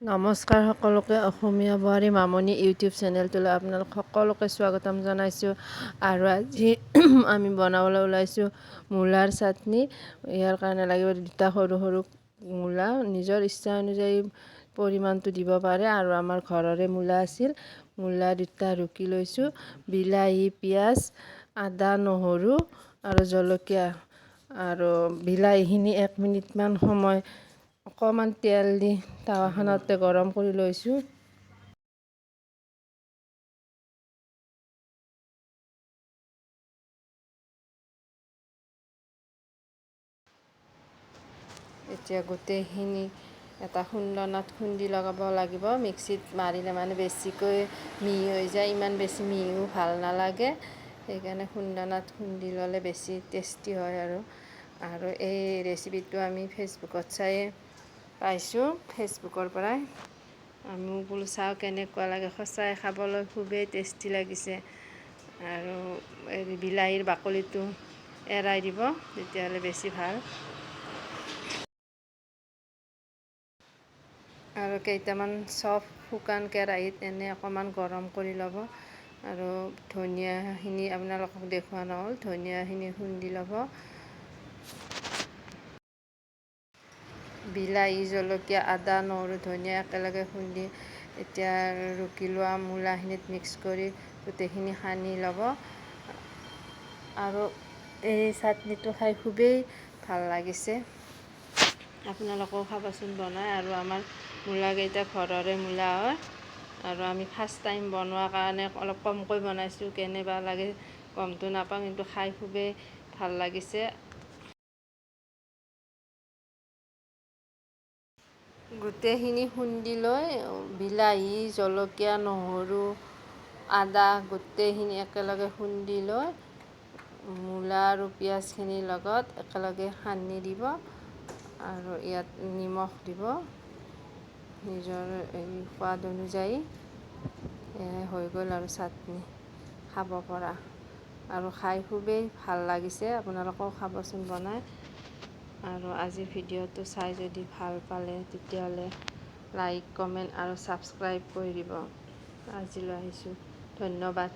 নমস্কাৰ সকলোকে। অসমীয়া বোৱাৰী মামনি ইউটিউব চেনেলটোলৈ আপোনালোক সকলোকে স্বাগতম জনাইছোঁ। আৰু আজি আমি বনাবলৈ ওলাইছোঁ মূলাৰ চাটনি। ইয়াৰ কাৰণে লাগিব দুটা সৰু সৰু মূলা। নিজৰ ইচ্ছা অনুযায়ী পৰিমাণটো দিব পাৰে। আৰু আমাৰ ঘৰৰে মূলা আছিল, মূলা দুটা ৰুকি লৈছোঁ। বিলাহী, পিঁয়াজ, আদা, নহৰু আৰু জলকীয়া। আৰু বিলাহীখিনি 1 মিনিটমান সময় অকণমান তেল দি টাৱাখনতে গৰম কৰি লৈছোঁ। এতিয়া গোটেইখিনি এটা খুন্দনাত খুন্দি লগাব লাগিব। মিক্সিত মাৰিলে মানে বেছিকৈ মিহি হৈ যায়, ইমান বেছি মিহিও ভাল নালাগে। সেইকাৰণে খুন্দনাত খুন্দি ল'লে বেছি টেষ্টি হয়। আৰু এই ৰেচিপিটো আমি ফেচবুকত চাই পাইছোঁ, ফেচবুকৰ পৰাই। আমি বোলো চাওঁ কেনেকুৱা লাগে। সঁচাই খাবলৈ খুবেই টেষ্টি লাগিছে। আৰু বিলাহীৰ বাকলিটো এৰাই দিব, তেতিয়াহ'লে বেছি ভাল। আৰু কেইটামান চফ শুকান কেৰাহীত এনে অকণমান গৰম কৰি ল'ব। আৰু ধনিয়াখিনি আপোনালোকক দেখুওৱা নহ'ল, ধনিয়াখিনি খুন্দি ল'ব। বিলাহী, জলকীয়া, আদা, নহৰু, ধনিয়া একেলগে খুন্দি এতিয়া ৰুকি লোৱা মূলাখিনিত মিক্স কৰি গোটেইখিনি সানি ল'ব। আৰু এই চাটনিটো খাই খুবেই ভাল লাগিছে। আপোনালোকেও খাবচোন বনাই। আৰু আমাৰ মূলাকেইটা ঘৰৰে মূলা হয়। আৰু আমি ফাৰ্ষ্ট টাইম বনোৱাৰ কাৰণে অলপ কমকৈ বনাইছোঁ। কেনেবা লাগে গমটো নাপাওঁ, কিন্তু খাই খুবেই ভাল লাগিছে। গোটেইখিনি খুন্দি লৈ বিলাহী, জলকীয়া, নহৰু, আদা গোটেইখিনি একেলগে খুন্দি লৈ মূলা আৰু পিঁয়াজখিনিৰ লগত একেলগে সানি দিব। আৰু ইয়াত নিমখ দিব নিজৰ সোৱাদ অনুযায়ী। হৈ গ'ল আৰু চাটনি খাব পৰা। আৰু খাই খুবেই ভাল লাগিছে। আপোনালোকেও খাবচোন বনাই। আৰু আজিৰ ভিডিঅ'টো চাই যদি ভাল পালে তেতিয়াহ'লে লাইক, কমেণ্ট আৰু ছাবস্ক্ৰাইব কৰি দিব। আজিলৈ আহিছোঁ, ধন্যবাদ।